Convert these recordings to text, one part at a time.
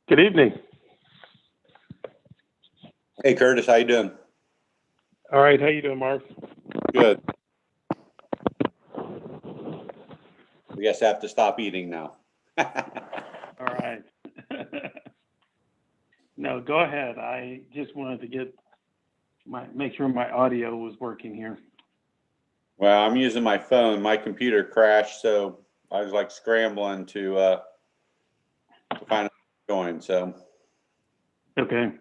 Good evening. Hey, Curtis, how you doing? All right, how you doing, Mark? Good. I guess I have to stop eating now. All right. No, go ahead. I just wanted to make sure my audio was working here. Well, I'm using my phone. My computer crashed, so I was like scrambling to find out what's going. So Okay.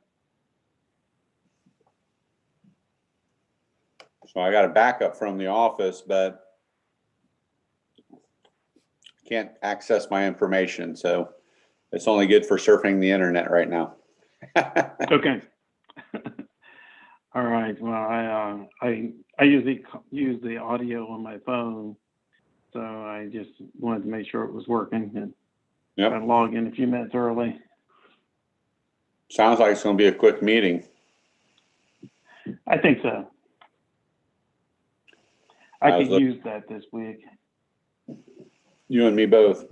I got a backup from the office, but can't access my information. So it's only good for surfing the internet right now. Okay. All right. Well, I usually use the audio on my phone, so I just wanted to make sure it was working, and Yep. I logged in a few minutes early. Sounds like it's going to be a quick meeting. I think so. I could use that this week. You and me both.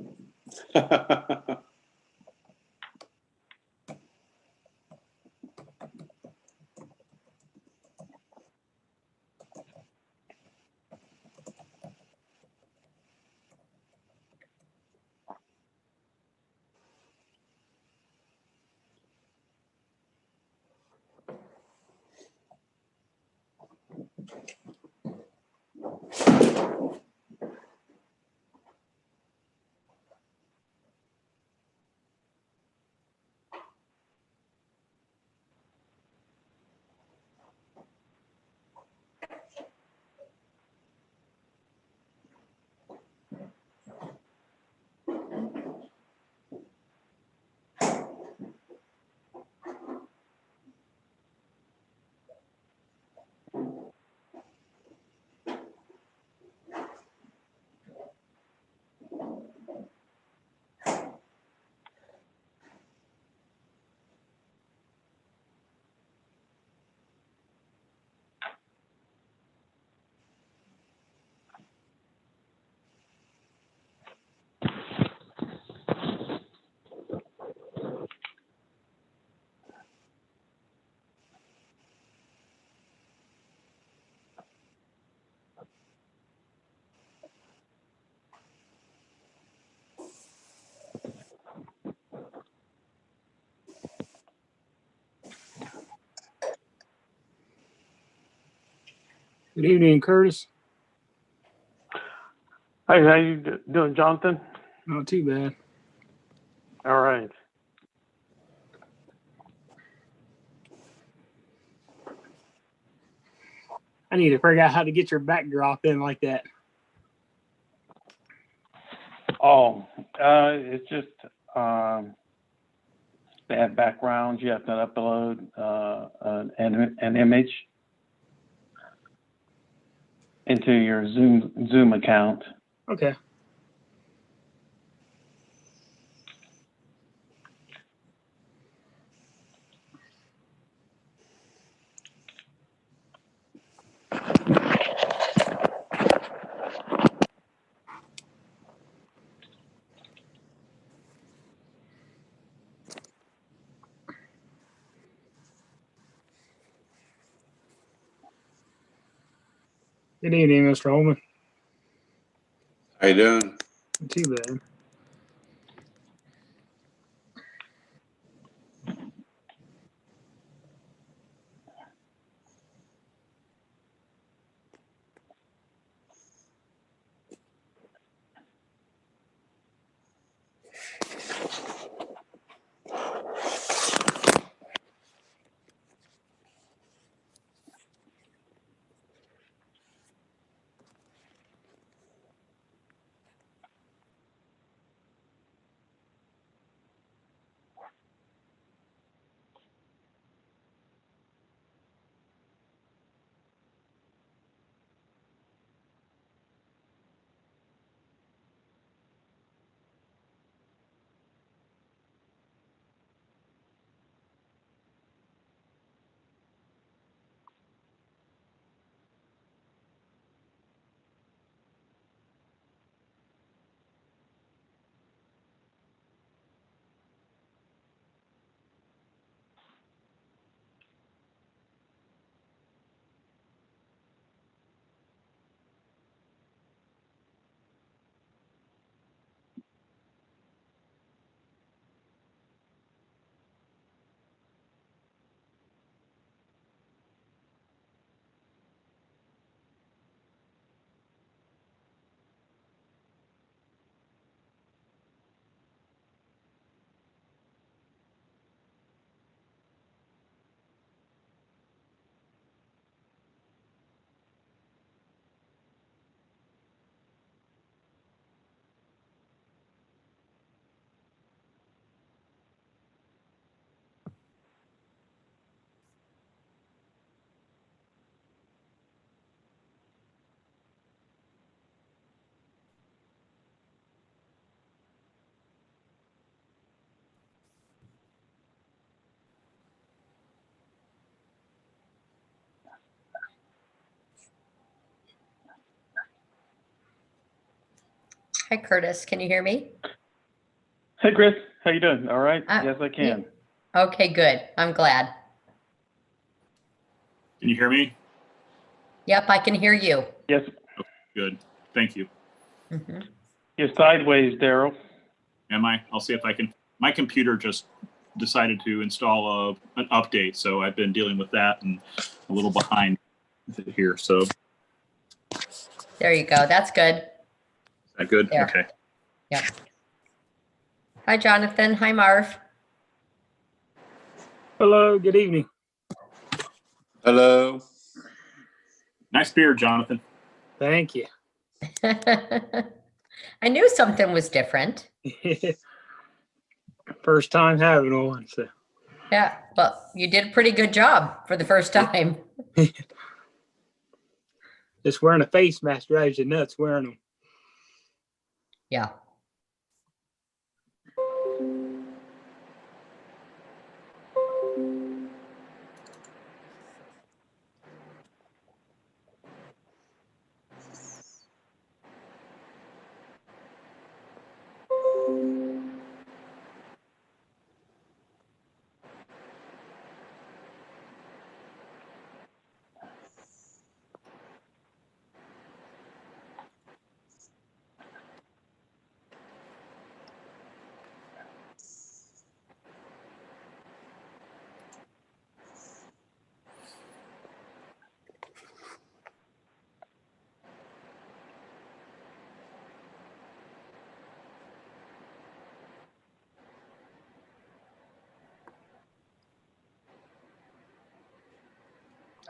Good evening, Curtis. Hi, how you doing, Jonathan? Not too bad. All right. I need to figure out how to get your backdrop in like that. Oh, it's just they have backgrounds. You have to upload an image into your Zoom account. Okay. Good evening, Mr. Holman. How you doing? Not too bad. Hi, Curtis. Can you hear me? Hey, Chris, how you doing? All right. Uh, Yes, I can. Okay, good. I'm glad. Can you hear me? Yep, I can hear you. Yes, Good. Thank you. hmm you're sideways, Daryl. Am I? I'll see if I can. My computer just decided to install an update, so I've been dealing with that and a little behind here. So is There you go. That's good. that good? There. Okay. Yep. Hi, Jonathan. Hi, Marv. Hello, good evening. Hello. Nice beard, Jonathan. Thank you. I knew something was different. First time having one, so Yeah, but you did a pretty good job for the first time. just wearing a face mask drives you nuts wearing them. Yeah.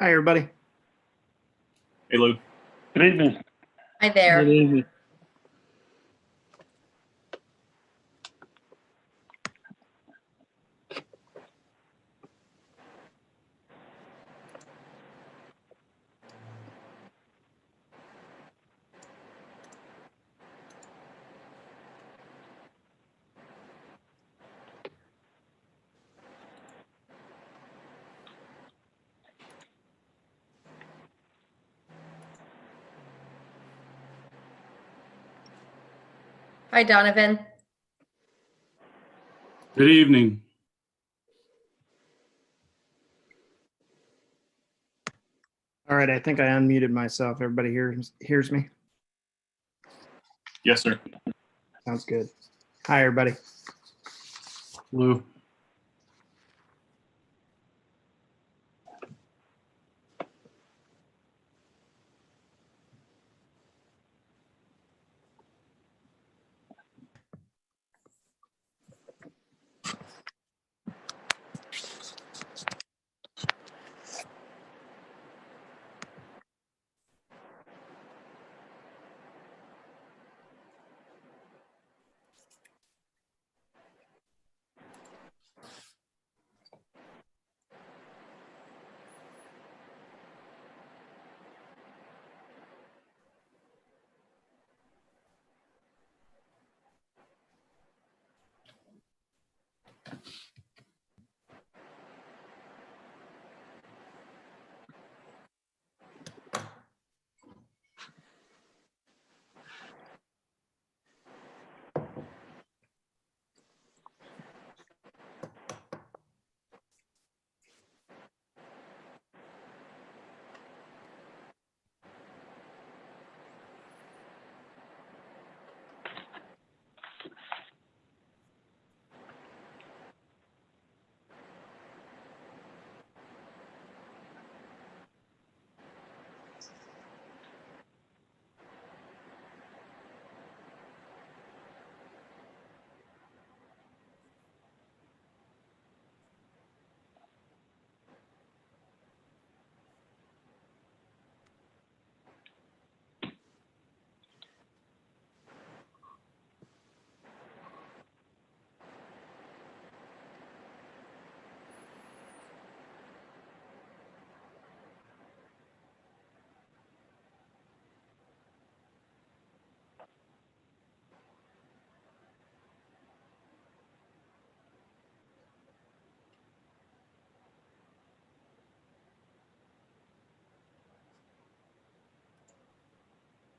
Hi, everybody. Hey, Lou. Good evening. Hi there. Good evening. Hi, Donovan. Good evening. All right, I think I unmuted myself. Everybody hears me? Yes, sir. Sounds good. Hi, everybody. Lou.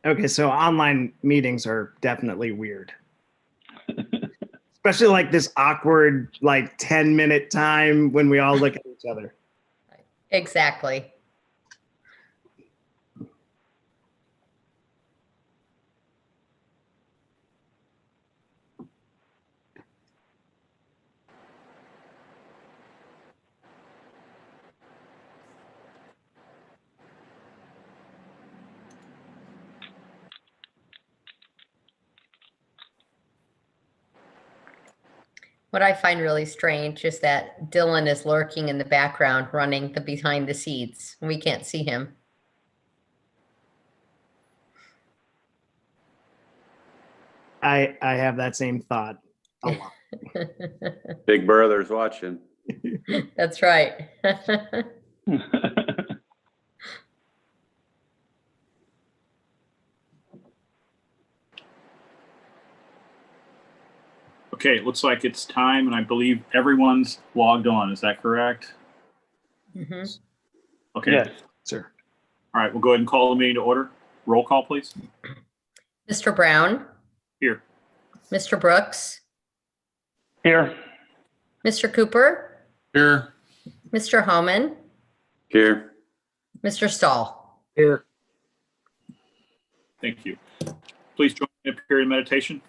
Okay, so online meetings are definitely weird. Especially like this awkward, like 10-minute time when we all look at each other. Exactly. What I find really strange is that Dylan is lurking in the background, running the behind the scenes. We can't see him. I have that same thought a lot. Big Brother's watching. That's right. Okay, it looks like it's time, and I believe everyone's logged on. Is that correct? Mhm. Okay. Yes. Sir. All right, we'll go ahead and call the meeting to order. Roll call, please. Mr. Brown, Here. Mr. Brooks, Here. Mr. Cooper, Here. Mr. Homan, Here. Mr. Stahl. Here. Thank you. Please join me in a period of meditation.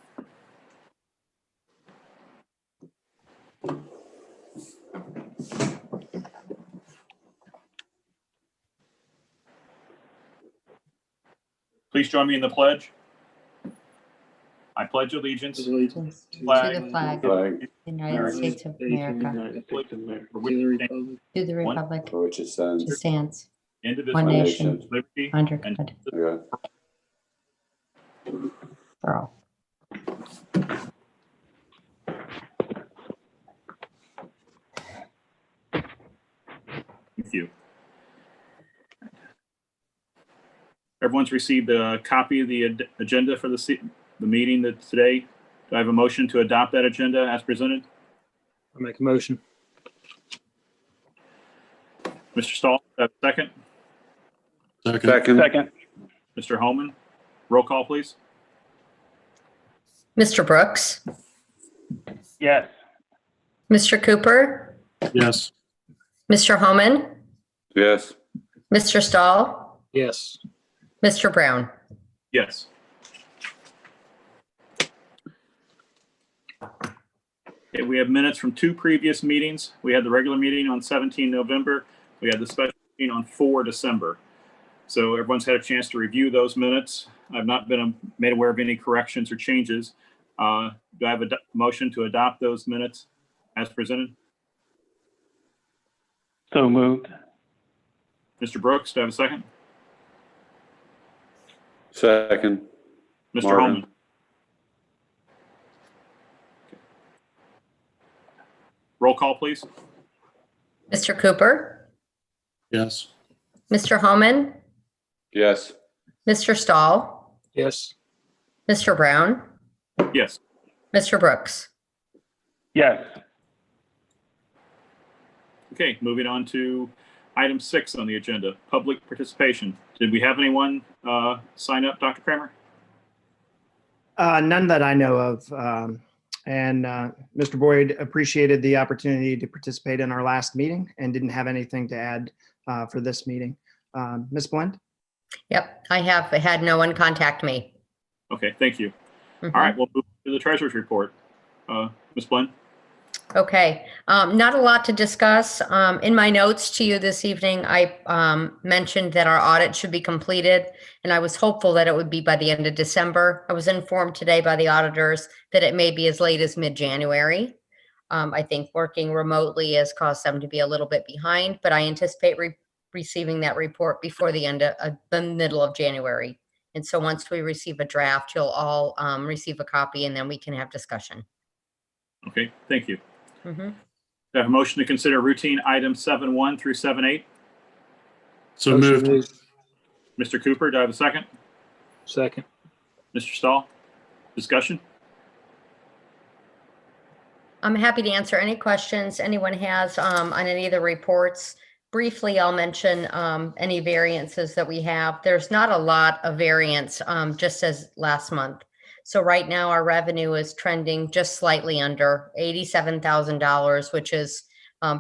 Please join me in the pledge. I pledge allegiance to the To the flag flag of Flag the United States of America, United States of America. for which it stands, to the One. republic for which it stands, which stands indivisible, One with nation, liberty under and God, Yeah. for all. Thank you. Everyone's received a copy of the agenda for the meeting that today. Do I have a motion to adopt that agenda as presented? I'll make a motion. Mr. Stahl, do I have a second? Second. Second. Second. Mr. Holman, roll call, please. Mr. Brooks, Yes. Mr. Cooper, Yes. Mr. Homan, Yes. Mr. Stahl, Yes. Mr. Brown. Yes. Okay, we have minutes from two previous meetings. We had the regular meeting on 17 November. We had the special meeting on 4 December. So everyone's had a chance to review those minutes. I've not been made aware of any corrections or changes. Do I have a motion to adopt those minutes as presented? So moved. Mr. Brooks, do I have a second? Second. Mr. Martin. Holman? Roll call, please. Mr. Cooper, Yes. Mr. Homan, Yes. Mr. Stahl, Yes. Mr. Brown, Yes. Mr. Brooks. Yes. Okay, moving on to item 6 on the agenda, public participation. Did we have anyone sign up, Dr. Kramer? None that I know of. And Mr. Boyd appreciated the opportunity to participate in our last meeting and didn't have anything to add for this meeting. Ms. Blend? Yep, I have had no one contact me. Okay, thank you. Mhm. All right, we'll move to the treasurer's report. Ms. Blend? Okay, not a lot to discuss. In my notes to you this evening, I mentioned that our audit should be completed, and I was hopeful that it would be by the end of December. I was informed today by the auditors that it may be as late as mid-January. I think working remotely has caused them to be a little bit behind, but I anticipate receiving that report before the end of the middle of January. And so once we receive a draft, you'll all receive a copy, and then we can have discussion. Okay, thank you. Mhm. Do I have a motion to consider routine items 7.1 through 7.8? So Motion moved. made. Mr. Cooper, do I have a second? Second. Mr. Stahl? Discussion? I'm happy to answer any questions anyone has on any of the reports. Briefly, I'll mention any variances that we have. There's not a lot of variance, just as last month. So right now, our revenue is trending just slightly under $87,000, which is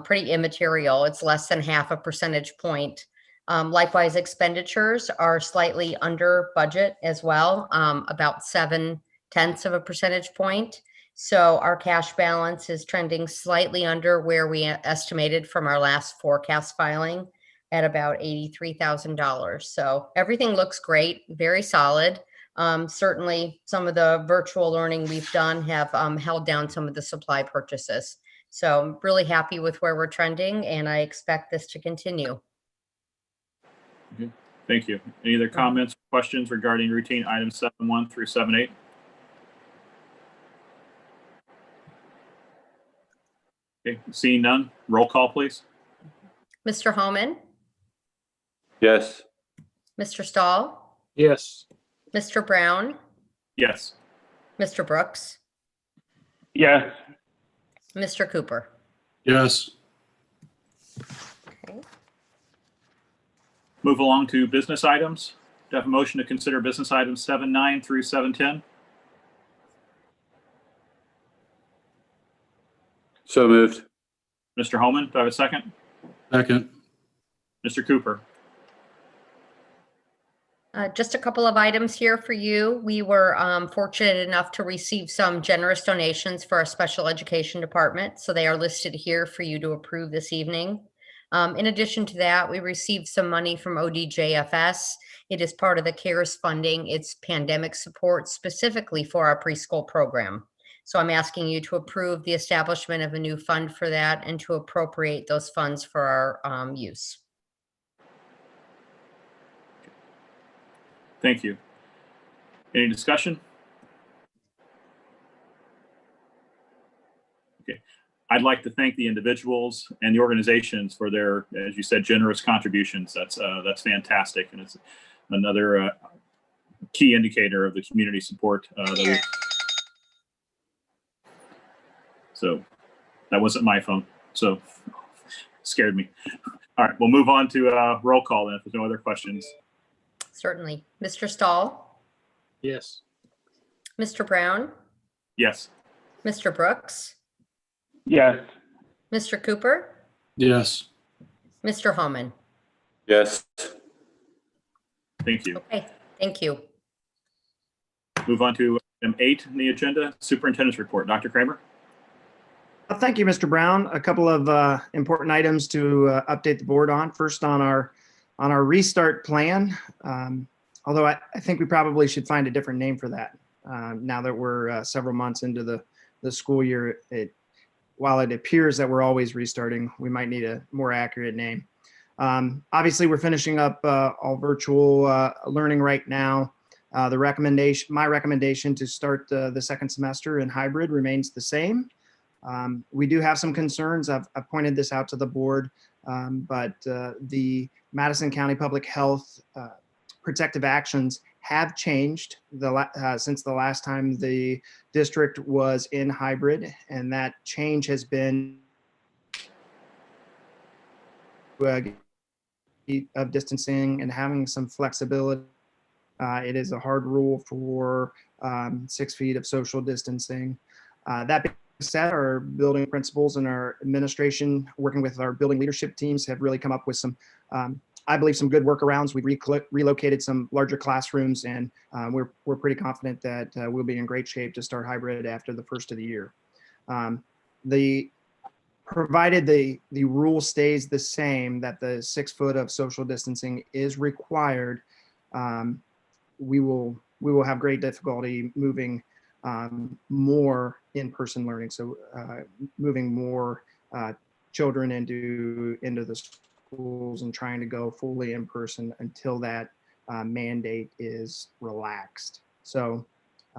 pretty immaterial. It's less than half a percentage point. Likewise, expenditures are slightly under budget as well, about 0.7 of a percentage point. So our cash balance is trending slightly under where we estimated from our last forecast filing at about $83,000. So everything looks great, very solid. Certainly some of the virtual learning we've done have held down some of the supply purchases. So I'm really happy with where we're trending, and I expect this to continue. Thank you. Any other comments, questions regarding routine items 7.1 through 7.8? Okay, seeing none, roll call, please. Mr. Homan, Yes. Mr. Stahl, Yes. Mr. Brown, Yes. Mr. Brooks, Yes. Mr. Cooper. Yes. Okay. Move along to business items. Do I have a motion to consider business items 7.9 through 7.10? So moved. Mr. Holman, do I have a second? Second. Mr. Cooper? Just a couple of items here for you. We were fortunate enough to receive some generous donations for our special education department. So they are listed here for you to approve this evening. In addition to that, we received some money from ODJFS. It is part of the CARES funding. It's pandemic support specifically for our preschool program. So I'm asking you to approve the establishment of a new fund for that and to appropriate those funds for our use. Thank you. Any discussion? Okay. I'd like to thank the individuals and the organizations for their, as you said, generous contributions. That's fantastic, and it's another key indicator of the community support. So that wasn't my phone, so scared me. All right, we'll move on to roll call then if there's no other questions. Certainly. Mr. Stahl, Yes. Mr. Brown, Yes. Mr. Brooks, Yes. Mr. Cooper, Yes. Mr. Holman. Yes. Thank you. Okay, thank you. Move on to item 8 in the agenda, superintendent's report. Dr. Kramer? Thank you, Mr. Brown. A couple of important items to update the board on. First, on our restart plan. Although I think we probably should find a different name for that. Now that we're several months into the school year, while it appears that we're always restarting, we might need a more accurate name. Obviously, we're finishing up all virtual learning right now. My recommendation to start the second semester in hybrid remains the same. We do have some concerns. I've pointed this out to the board, but the Madison County Public Health protective actions have changed since the last time the district was in hybrid, and that change has been of distancing and having some flexibility. It is a hard rule for 6 feet of social distancing. That being said, our building principals and our administration, working with our building leadership teams, have really come up with some, I believe, some good workarounds. We've relocated some larger classrooms, and we're pretty confident that we'll be in great shape to start hybrid after the first of the year. Provided the rule stays the same, that the 6 foot of social distancing is required, we will have great difficulty moving more in-person learning. So moving more children into the schools and trying to go fully in person until that mandate is relaxed. So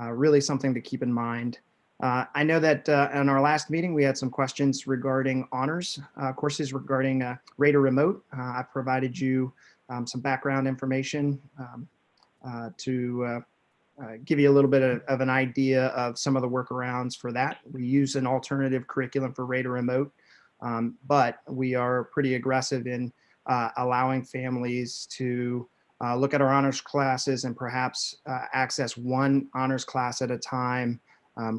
really something to keep in mind. I know that in our last meeting, we had some questions regarding honors courses regarding Raider Remote. I provided you some background information to give you a little bit of an idea of some of the workarounds for that. We use an alternative curriculum for Raider Remote, but we are pretty aggressive in allowing families to look at our honors classes and perhaps access one honors class at a time,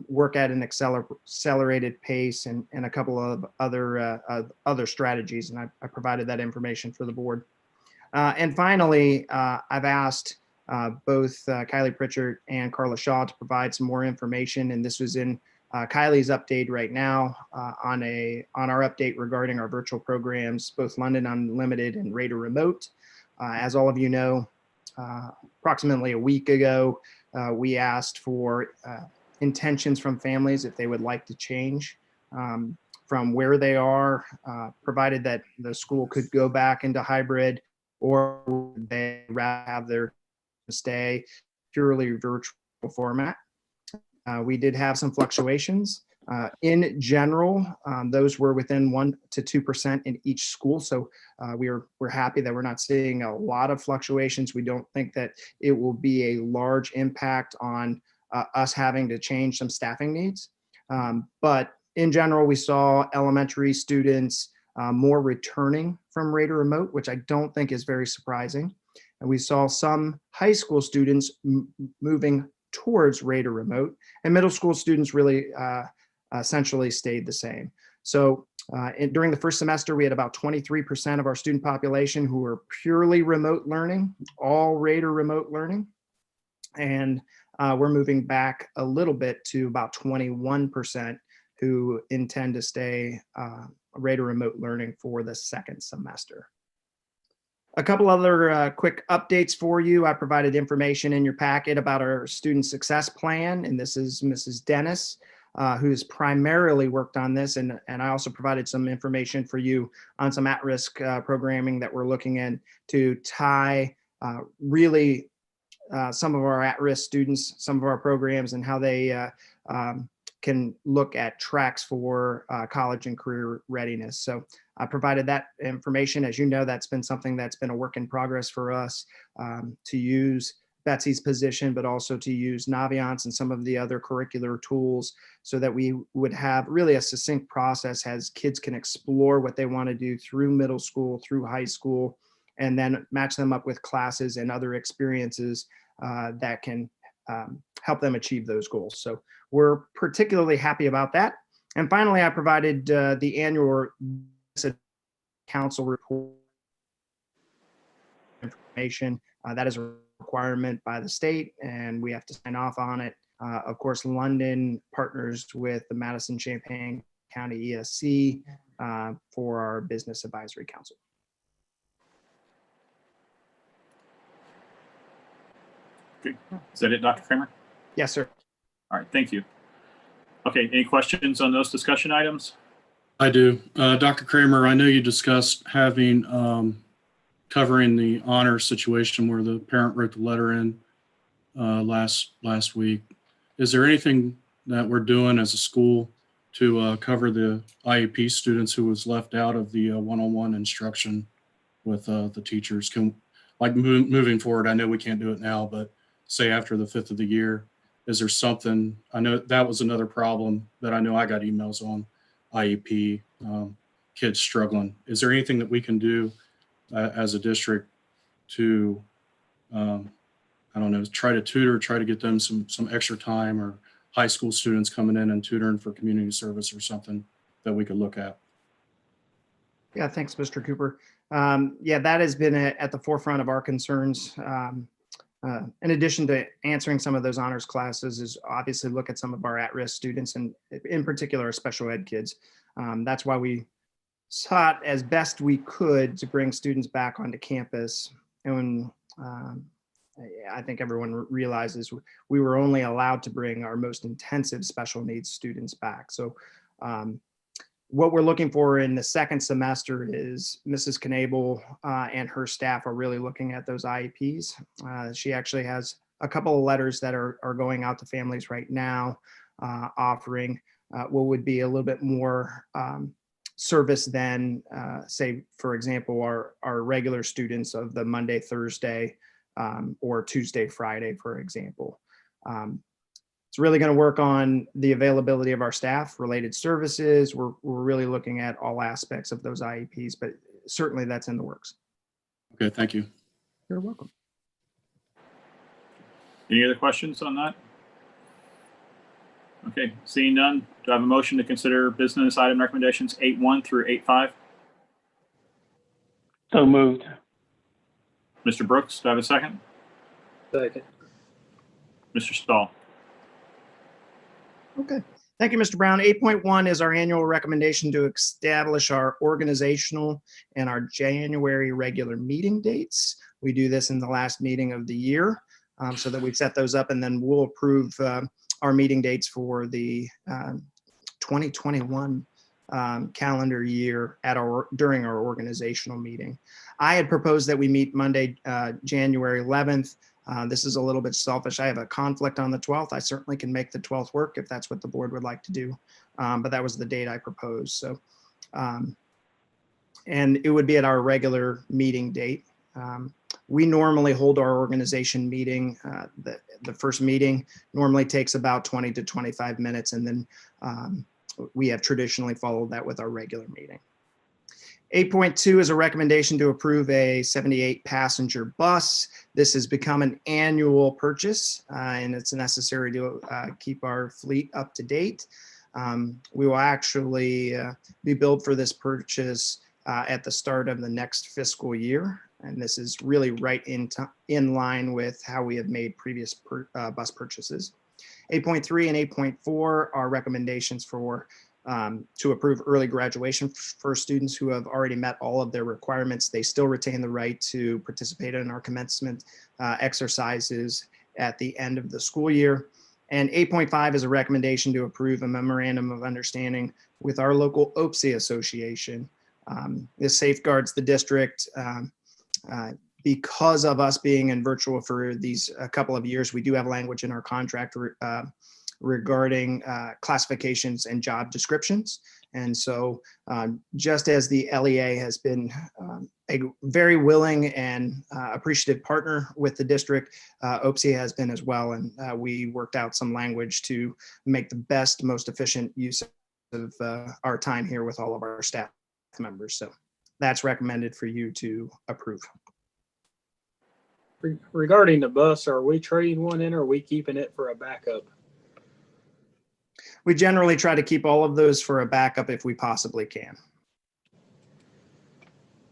work at an accelerated pace, and a couple of other strategies. And I provided that information for the board. And finally, I've asked both Kylie Pritchard and Carla Shaw to provide some more information, and this was in Kylie's update right now on our update regarding our virtual programs, both London Unlimited and Raider Remote. As all of you know, approximately a week ago, we asked for intentions from families if they would like to change from where they are, provided that the school could go back into hybrid, or they rather have their stay purely virtual format. We did have some fluctuations. In general, those were within 1% to 2% in each school. So we're happy that we're not seeing a lot of fluctuations. We don't think that it will be a large impact on us having to change some staffing needs. But in general, we saw elementary students more returning from Raider Remote, which I don't think is very surprising. And we saw some high school students moving towards Raider Remote, and middle school students really essentially stayed the same. So during the first semester, we had about 23% of our student population who were purely remote learning, all Raider Remote learning. And we're moving back a little bit to about 21% who intend to stay Raider Remote learning for the second semester. A couple other quick updates for you. I provided information in your packet about our student success plan, and this is Mrs. Dennis, who's primarily worked on this, and I also provided some information for you on some at-risk programming that we're looking at to tie really some of our at-risk students, some of our programs, and how they can look at tracks for college and career readiness. So I provided that information. As you know, that's been something that's been a work in progress for us, to use Betsy's position, but also to use Naviance and some of the other curricular tools so that we would have really a succinct process as kids can explore what they want to do through middle school, through high school, and then match them up with classes and other experiences that can help them achieve those goals. So we're particularly happy about that. And finally, I provided the annual council report information. That is a requirement by the state, and we have to sign off on it. Of course, London partners with the Madison-Champaign County ESC for our Business Advisory Council. Okay. Is that it, Dr. Kramer? Yes, sir. All right, thank you. Okay, any questions on those discussion items? I do. Dr. Kramer, I know you discussed having, covering the honor situation where the parent wrote the letter in last week. Is there anything that we're doing as a school to cover the IEP students who was left out of the one-on-one instruction with the teachers? Moving forward, I know we can't do it now, but say after the 5th of the year, is there something? I know that was another problem that I know I got emails on, IEP, kids struggling. Is there anything that we can do as a district to, I don't know, try to tutor, try to get them some extra time, or high school students coming in and tutoring for community service or something that we could look at? Yeah, thanks, Mr. Cooper. Yeah, that has been at the forefront of our concerns. In addition to answering some of those honors classes, is obviously look at some of our at-risk students, and in particular our special ed kids. That's why we sought as best we could to bring students back onto campus. And I think everyone realizes we were only allowed to bring our most intensive special needs students back. So what we're looking for in the second semester is Mrs. Knable and her staff are really looking at those IEPs. She actually has a couple of letters that are going out to families right now, offering what would be a little bit more service than, say, for example, our regular students of the Monday, Thursday, or Tuesday, Friday, for example. It's really going to work on the availability of our staff, related services. We're really looking at all aspects of those IEPs, but certainly that's in the works. Okay, thank you. You're welcome. Any other questions on that? Okay, seeing none, do I have a motion to consider business item recommendations 8.1 through 8.5? So moved. Mr. Brooks, do I have a second? Second. Mr. Stahl? Okay. Thank you, Mr. Brown. 8.1 is our annual recommendation to establish our organizational and our January regular meeting dates. We do this in the last meeting of the year, so that we set those up, and then we'll approve our meeting dates for the 2021 calendar year during our organizational meeting. I had proposed that we meet Monday, January 11th. This is a little bit selfish. I have a conflict on the 12th. I certainly can make the 12th work if that's what the board would like to do. But that was the date I proposed. So, and it would be at our regular meeting date. We normally hold our organization meeting. The first meeting normally takes about 20 to 25 minutes. And then we have traditionally followed that with our regular meeting. 8.2 is a recommendation to approve a 78 passenger bus. This has become an annual purchase, and it's necessary to keep our fleet up to date. We will actually be billed for this purchase at the start of the next fiscal year. And this is really right in line with how we have made previous bus purchases. 8.3 and 8.4 are recommendations for to approve early graduation for students who have already met all of their requirements. They still retain the right to participate in our commencement exercises at the end of the school year. And 8.5 is a recommendation to approve a memorandum of understanding with our local OPSI association. This safeguards the district because of us being in virtual for these a couple of years, we do have language in our contract regarding classifications and job descriptions. And so just as the LEA has been a very willing and appreciative partner with the district, OPSI has been as well. And we worked out some language to make the best, most efficient use of our time here with all of our staff members. So that's recommended for you to approve. Regarding the bus, are we trading one in or are we keeping it for a backup? We generally try to keep all of those for a backup if we possibly can.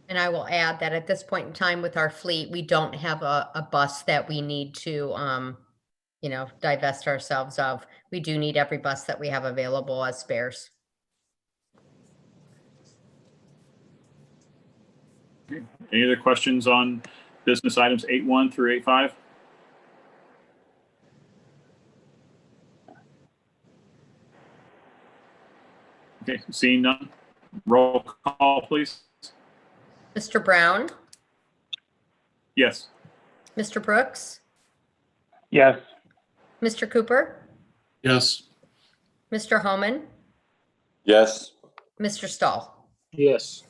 And I will add that at this point in time with our fleet, we don't have a bus that we need to, divest ourselves of. We do need every bus that we have available as spares. Any other questions on business items 8.1 through 8.5? Okay, seeing none. Roll call, please. Mr. Brown, Yes. Mr. Brooks, Yes. Mr. Cooper, Yes. Mr. Homan, Yes. Mr. Stahl. Yes.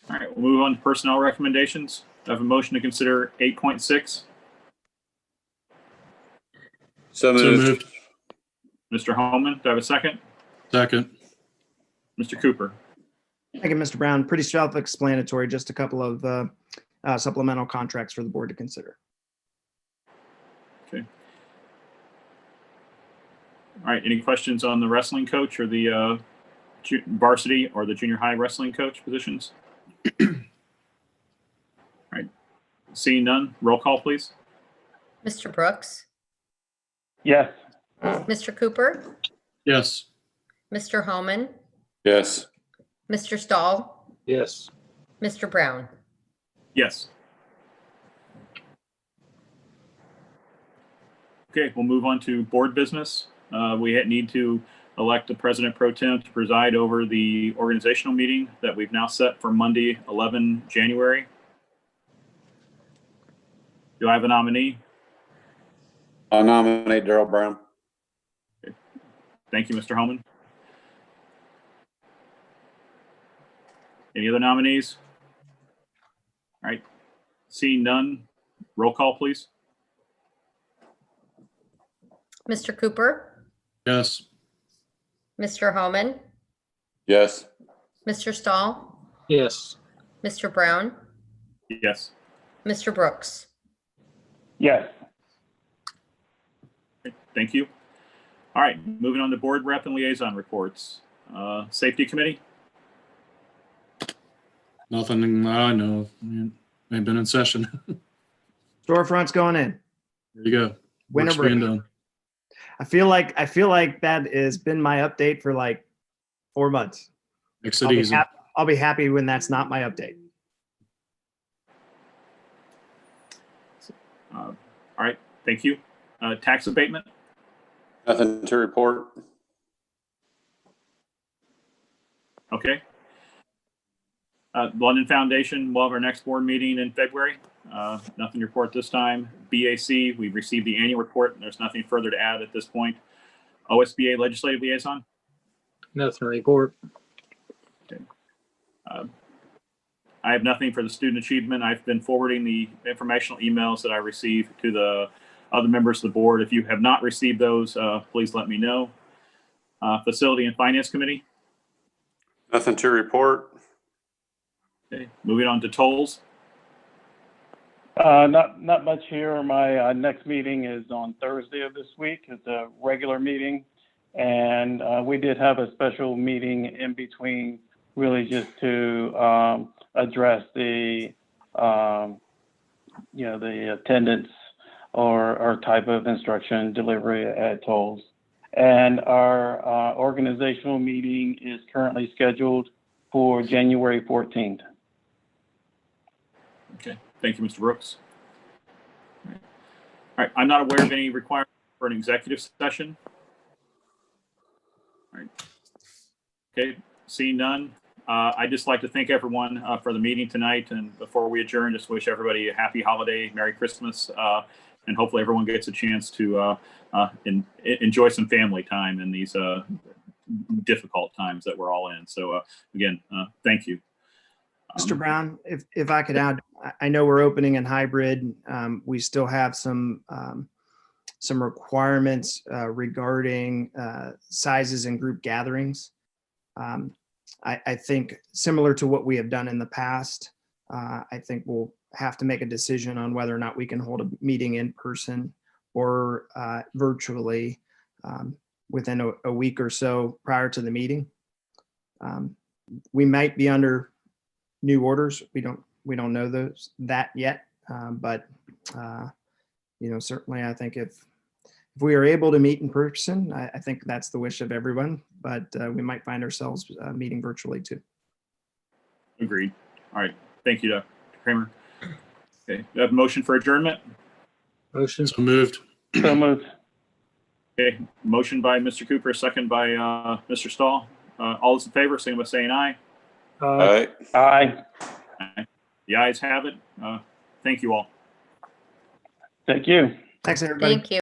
All right, we'll move on to personnel recommendations. I have a motion to consider 8.6. So So moved. moved. Mr. Homan, do I have a second? Second. Mr. Cooper. Thank you, Mr. Brown. Pretty self-explanatory, just a couple of supplemental contracts for the board to consider. Okay. All right, any questions on the wrestling coach or the varsity or the junior high wrestling coach positions? All right, seeing none, roll call, please. Mr. Brooks, Yes. Mr. Cooper, Yes. Mr. Homan, Yes. Mr. Stahl, Yes. Mr. Brown. Yes. Okay, we'll move on to board business. We need to elect the president pro tem to preside over the organizational meeting that we've now set for Monday, 11 January. Do I have a nominee? I'll nominate Daryl Brown. Thank you, Mr. Homan. Any other nominees? All right, seeing none, roll call, please. Mr. Cooper, Yes. Mr. Homan, Yes. Mr. Stahl, Yes. Mr. Brown, Yes. Mr. Brooks. Yes. Thank you. All right, moving on to board rep and liaison reports. Safety committee? Nothing that I know of. They've been in session. Storefront's going in. There you go. Winter Work's being break. done. I feel like that has been my update for like 4 months. Makes it easy. I'll be happy when that's not my update. All right, thank you. Tax abatement? Nothing to report. Okay. London Foundation, we'll have our next board meeting in February. Nothing to report this time. BAC, we've received the annual report, and there's nothing further to add at this point. OSBA Legislative Liaison? Nothing to report. I have nothing for the student achievement. I've been forwarding the informational emails that I received to the other members of the board. If you have not received those, please let me know. Facility and Finance Committee? Nothing to report. Okay, moving on to tolls. Not much here. My next meeting is on Thursday of this week. It's a regular meeting. And we did have a special meeting in between, really just to address the, the attendance or type of instruction delivery at tolls. And our organizational meeting is currently scheduled for January 14th. Okay, thank you, Mr. Brooks. All right, I'm not aware of any requirement for an executive session. All right. Okay, seeing none, I'd just like to thank everyone for the meeting tonight. And before we adjourn, just wish everybody a happy holiday, Merry Christmas, and hopefully everyone gets a chance to enjoy some family time in these difficult times that we're all in. So again, thank you. Mr. Brown, if I could add, I know we're opening in hybrid. We still have some requirements regarding sizes and group gatherings. I think similar to what we have done in the past, I think we'll have to make a decision on whether or not we can hold a meeting in person or virtually within a week or so prior to the meeting. We might be under new orders. We don't know that yet, but certainly I think if we are able to meet in person, I think that's the wish of everyone, but we might find ourselves meeting virtually too. Agreed. All right. Thank you, Dr. Kramer. Okay. Do I have a motion for adjournment? Motion. So moved. So moved. Okay. Motion by Mr. Cooper, second by Mr. Stahl. All those in favor, signify by saying aye. All right. Aye. Aye. The ayes have it. Thank you all. Thank you. Thanks, everybody. Thank you.